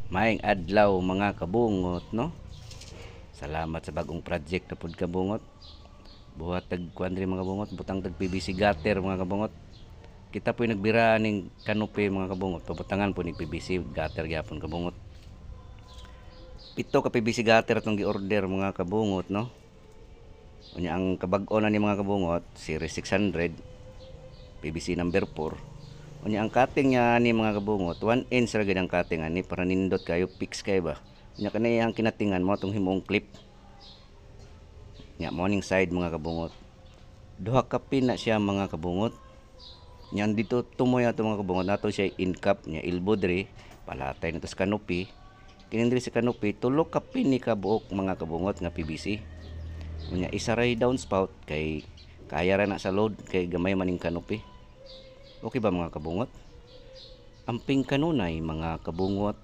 Maayong adlaw mga kabungot, no? Salamat sa bagong project na pud kabungot. Buhat tag kuan diri mga kabungot, butang tag PVC gutter mga kabungot. Kita po'y nagbira ning kanope mga kabungot. Pabutangan po ni PVC gutter gyapon kabungot. Pito ka PVC gutter atong gi-order mga kabungot, no? Unya ang kabag-o na ni mga kabungot, Series 600 PVC number 4. Unya ang cutting niya ni mga kabungot, 1 inch ra gid ang cutting ani para nindot kayo fix kay ba. Unya kanay ang kinatingan mo tong himong clip. Nya morning side mga kabungot. Duha ka pin na siya mga kabungot. Nya dito tumoy ato mga kabungot nato siya in cap nya elbow diri palatay nito sa canopy. Kini diri sa canopy tulo ka pin ni kabuok mga kabungot nga PVC. Unya isa ray downspout kay kaya ra na sa load kay gamay maning canopy. Okay ba mga kabungot? Amping kanunay mga kabungot.